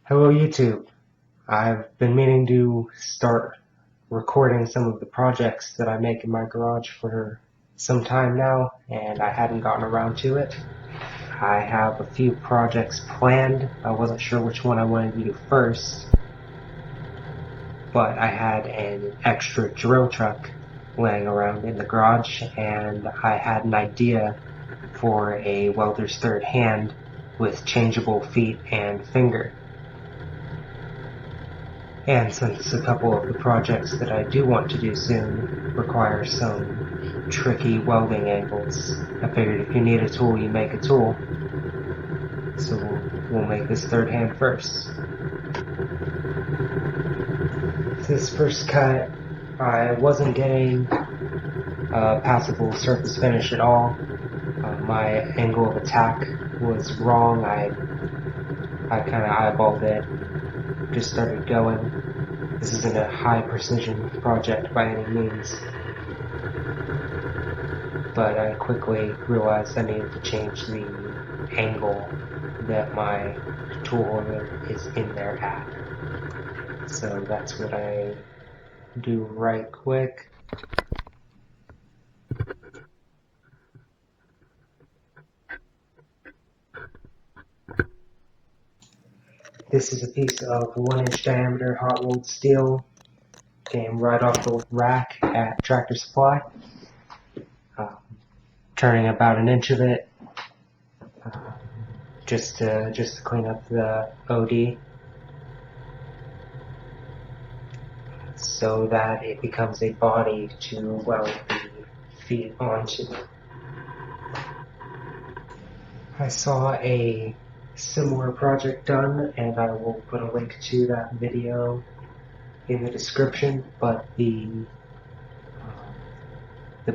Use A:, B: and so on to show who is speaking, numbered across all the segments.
A: Hello YouTube. I've been meaning to start recording some of the projects that I make in my garage for some time now, and I hadn't gotten around to it. I have a few projects planned. I wasn't sure which one I wanted to do first, but I had an extra drill truck laying around in the garage, and I had an idea for a welder's third hand with changeable feet and finger. And since a couple of the projects that I do want to do soon require some tricky welding angles, I figured if you need a tool, you make a tool. So we'll make this third hand first. This first cut, I wasn't getting a passable surface finish at all. My angle of attack was wrong. I kind of eyeballed it, just started going. This isn't a high precision project by any means, but I quickly realized I needed to change the angle that my tool holder is in there at. So that's what I do right quick. This is a piece of 1-inch diameter hot rolled steel. Came right off the rack at Tractor Supply. Turning about an inch of it just to clean up the OD, so that it becomes a body to weld the feet onto. I saw a similar project done, and I will put a link to that video in the description, but the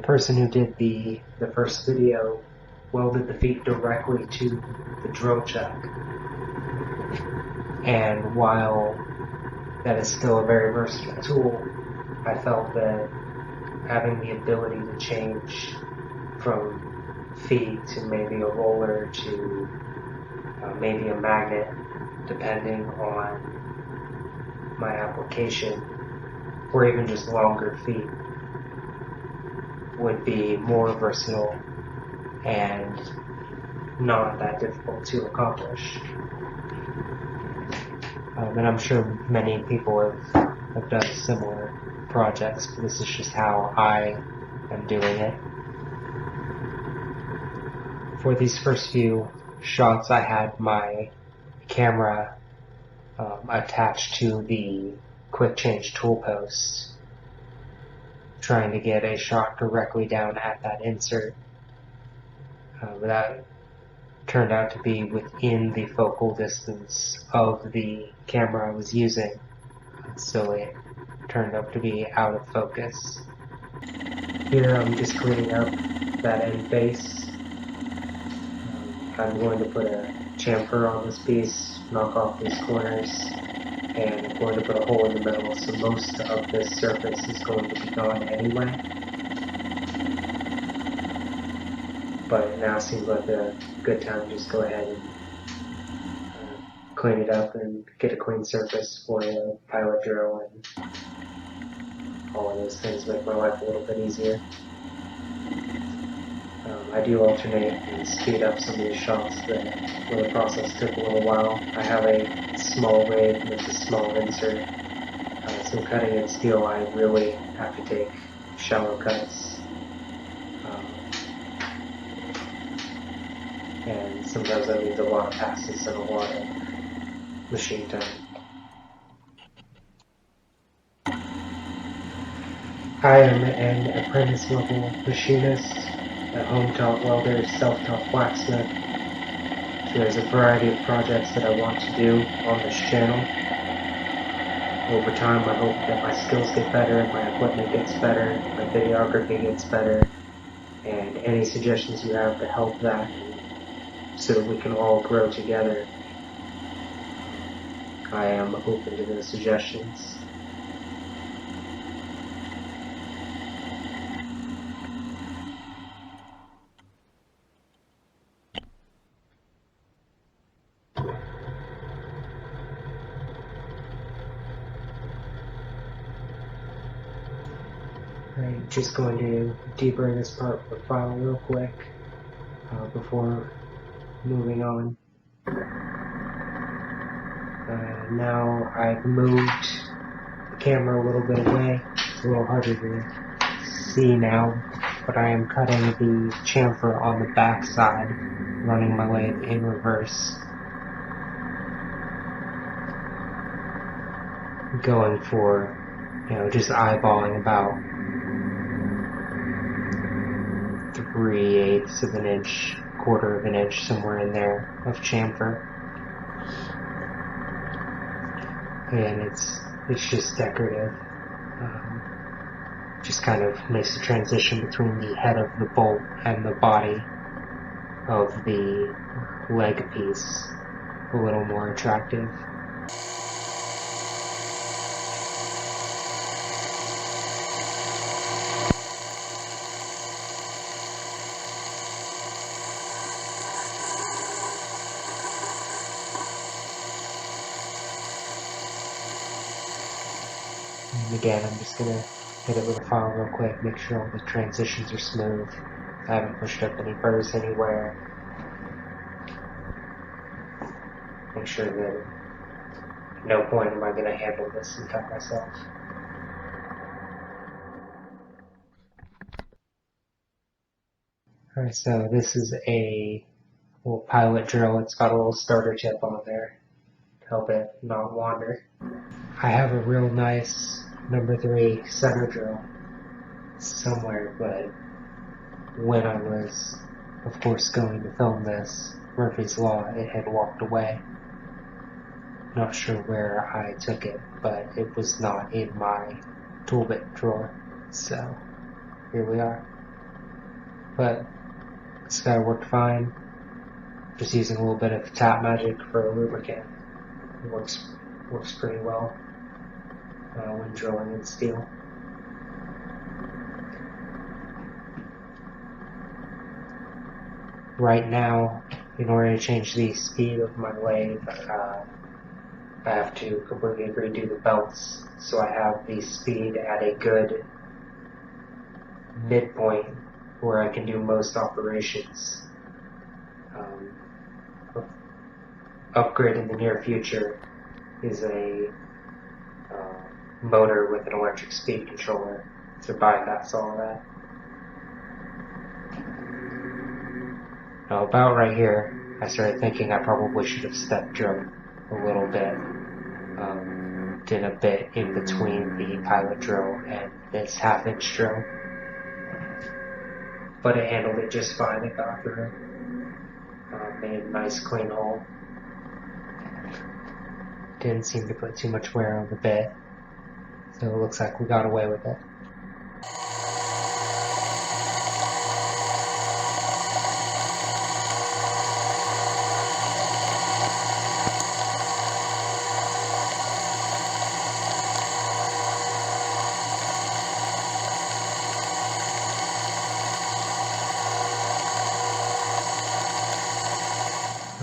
A: person who did the first video welded the feet directly to the drill chuck. And while that is still a very versatile tool, I felt that having the ability to change from feet to maybe a roller to maybe a magnet, depending on my application, or even just longer feet, would be more versatile and not that difficult to accomplish. And I'm sure many people have done similar projects, but this is just how I am doing it. For these first few shots, I had my camera attached to the quick change tool post, trying to get a shot directly down at that insert. That turned out to be within the focal distance of the camera I was using, so it turned out to be out of focus. Here I'm just cleaning up that end face. I'm going to put a chamfer on this piece, knock off these corners, and I'm going to put a hole in the middle, so most of this surface is going to be gone anyway. But it now seems like a good time to just go ahead and clean it up and get a clean surface for a pilot drill, and all of those things make my life a little bit easier. I do alternate and speed up some of these shots where the process took a little while. I have a small rig with a small insert, so cutting in steel I really have to take shallow cuts, and sometimes that means a lot of passes and a lot of machine time. I am an apprentice level machinist, a home-taught welder, self-taught blacksmith. There's a variety of projects that I want to do on this channel. Over time, I hope that my skills get better, my equipment gets better, my videography gets better, and any suggestions you have to help that so that we can all grow together, I am open to those suggestions. I'm just going to deburr this part of the file real quick before moving on. Now I've moved the camera a little bit away. It's a little harder to see now, but I am cutting the chamfer on the back side, running my lathe in reverse, going for, just eyeballing about 3/8 of an inch, 1/4 of an inch, somewhere in there of chamfer. And it's just decorative. Just kind of makes the transition between the head of the bolt and the body of the leg piece a little more attractive. And again, I'm just gonna hit it with a file real quick, make sure all the transitions are smooth. I haven't pushed up any burrs anywhere. Make sure that at no point am I going to handle this and cut myself. Alright, so this is a little pilot drill. It's got a little starter tip on there to help it not wander. I have a real nice number 3 center drill somewhere, but when I was, of course, going to film this, Murphy's Law, it had walked away. Not sure where I took it, but it was not in my tool bit drawer, so here we are. But this guy worked fine, just using a little bit of tap magic for a lubricant. It works pretty well when drilling in steel. Right now, in order to change the speed of my lathe, I have to completely redo the belts, so I have the speed at a good midpoint where I can do most operations. Upgrade in the near future is a motor with an electric speed controller to bypass all of that. Now about right here, I started thinking I probably should have step drilled a little bit. Did a bit in between the pilot drill and this 1/2-inch drill. But it handled it just fine. It got through. Made a nice clean hole. Didn't seem to put too much wear on the bit, so it looks like we got away with it.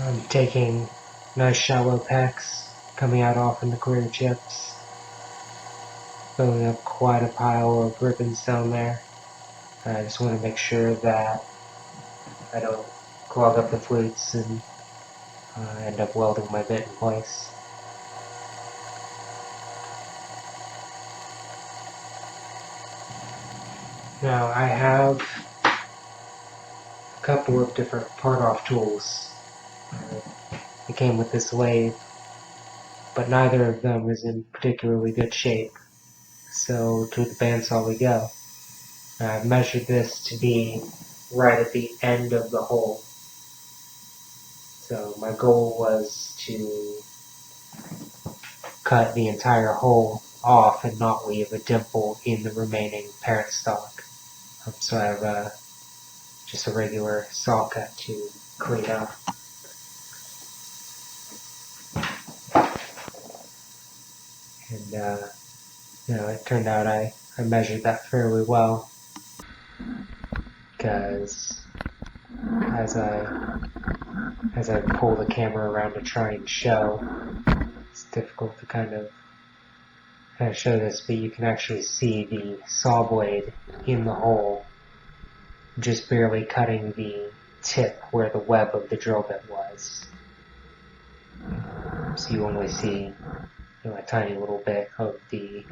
A: I'm taking nice shallow pecks coming out off in the clear chips, filling up quite a pile of ribbons down there. I just want to make sure that I don't clog up the flutes and end up welding my bit in place. Now I have a couple of different part-off tools. It came with this lathe, but neither of them is in particularly good shape, so to the bandsaw we go. I've measured this to be right at the end of the hole. So my goal was to cut the entire hole off and not leave a dimple in the remaining parent stock. So I have just a regular saw cut to clean up. And it turned out I measured that fairly well, because as I pull the camera around to try and show, it's difficult to kind of kind of show this, but you can actually see the saw blade in the hole, just barely cutting the tip where the web of the drill bit was. So you only see a tiny little bit of the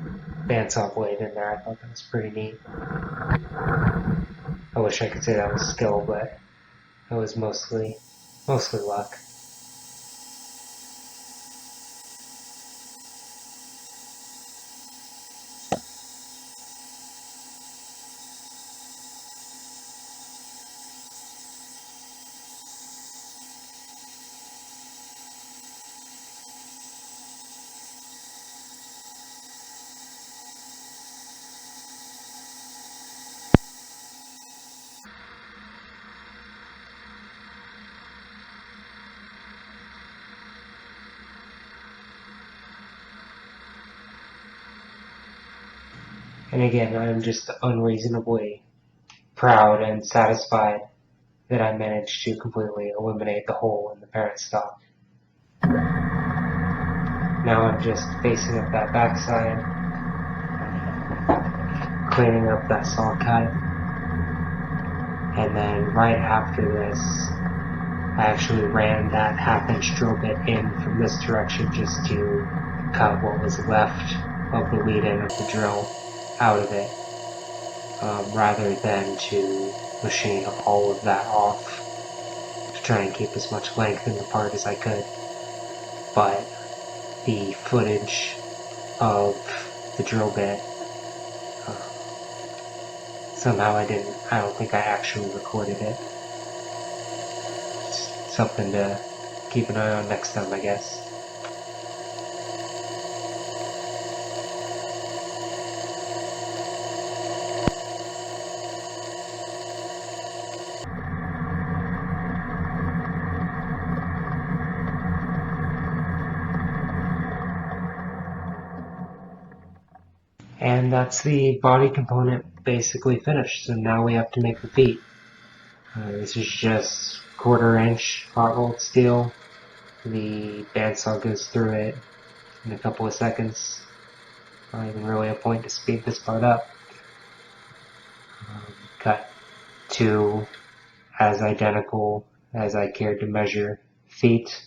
A: bandsaw blade in there. I thought that was pretty neat. I wish I could say that was skill, but it was mostly luck. And again, I'm just unreasonably proud and satisfied that I managed to completely eliminate the hole in the parent stock. Now I'm just facing up that backside, cleaning up that saw cut, and then right after this, I actually ran that 1/2" drill bit in from this direction just to cut what was left of the lead end of the drill out of it, rather than to machine all of that off to try and keep as much length in the part as I could. But the footage of the drill bit, somehow I don't think I actually recorded it. It's something to keep an eye on next time, I guess. And that's the body component basically finished. So now we have to make the feet. This is just 1/4" hot rolled steel. The bandsaw goes through it in a couple of seconds. Not even really a point to speed this part up. Cut 2 as identical as I cared to measure feet.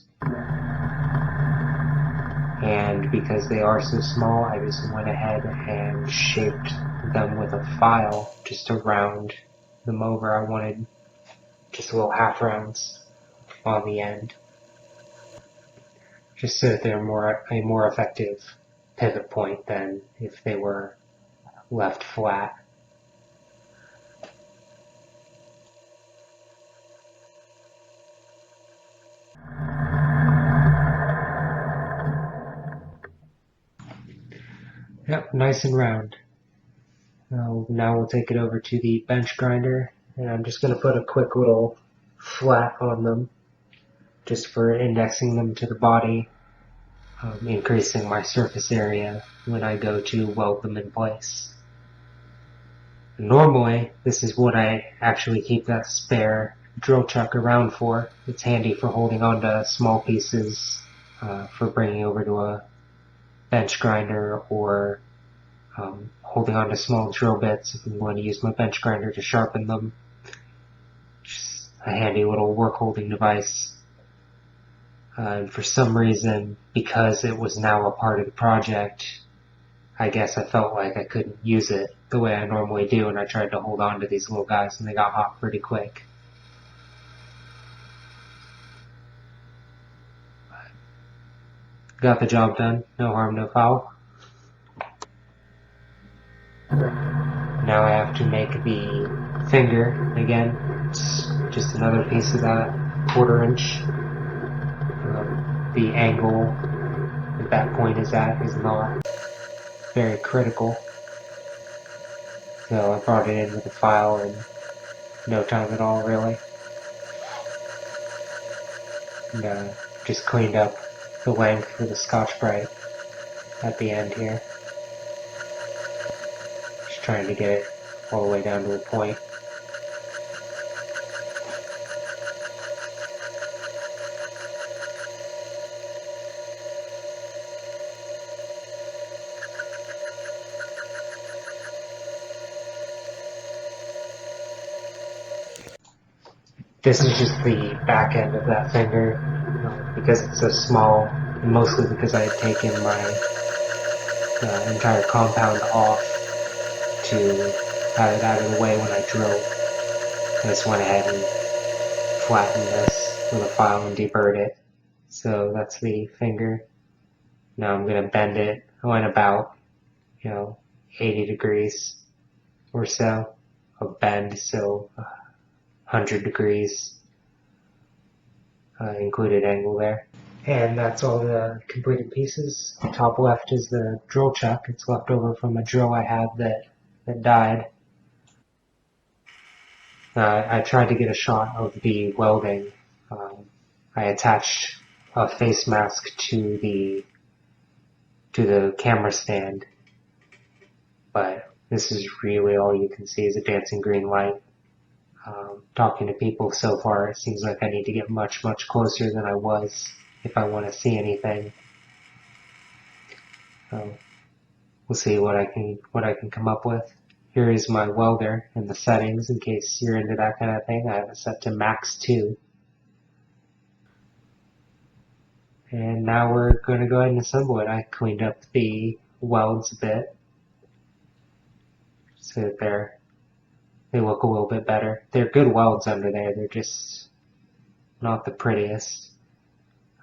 A: And because they are so small, I just went ahead and shaped them with a file just to round them over. I wanted just little half rounds on the end, just so that they're a more effective pivot point than if they were left flat. Yep, nice and round. Now we'll take it over to the bench grinder, and I'm just going to put a quick little flat on them just for indexing them to the body, increasing my surface area when I go to weld them in place. Normally, this is what I actually keep that spare drill chuck around for. It's handy for holding onto small pieces, for bringing over to a bench grinder, or holding onto small drill bits if I'm going to use my bench grinder to sharpen them. Just a handy little work holding device. And for some reason, because it was now a part of the project, I guess I felt like I couldn't use it the way I normally do, and I tried to hold on to these little guys, and they got hot pretty quick. Got the job done. No harm, no foul. Now I have to make the finger again. It's just another piece of that 1/4". The angle that point is at is not very critical. So I brought it in with a file in no time at all, really. And just cleaned up the length for the Scotch-Brite at the end here. Just trying to get it all the way down to a point. This is just the back end of that finger, because it's so small, and mostly because I had taken my entire compound off to have it out of the way when I drilled. I just went ahead and flattened this with a file and deburred it. So that's the finger. Now I'm going to bend it. I went about, 80 degrees or so of bend, so 100 degrees included angle there. And that's all the completed pieces. Top left is the drill chuck. It's left over from a drill I had that died. I tried to get a shot of the welding. I attached a face mask to the camera stand, but this is really all you can see is a dancing green light. Talking to people so far, it seems like I need to get much, much closer than I was if I want to see anything. So we'll see what I can come up with. Here is my welder and the settings in case you're into that kind of thing. I have it set to max 2. And now we're going to go ahead and assemble it. I cleaned up the welds a bit so that they look a little bit better. They're good welds under there. They're just not the prettiest.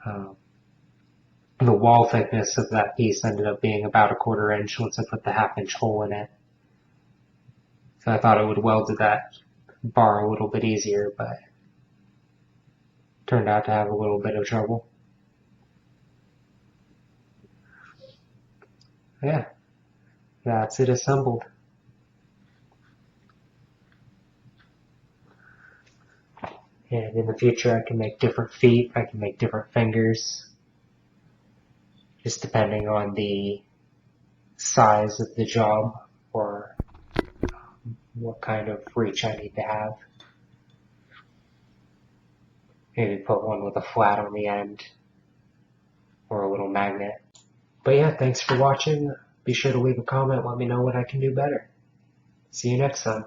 A: The wall thickness of that piece ended up being about a 1/4 inch once I put the 1/2 inch hole in it. So I thought it would weld to that bar a little bit easier, but turned out to have a little bit of trouble. Yeah, that's it assembled. And in the future I can make different feet, I can make different fingers, just depending on the size of the job or what kind of reach I need to have. Maybe put one with a flat on the end or a little magnet. But yeah, thanks for watching. Be sure to leave a comment, let me know what I can do better. See you next time.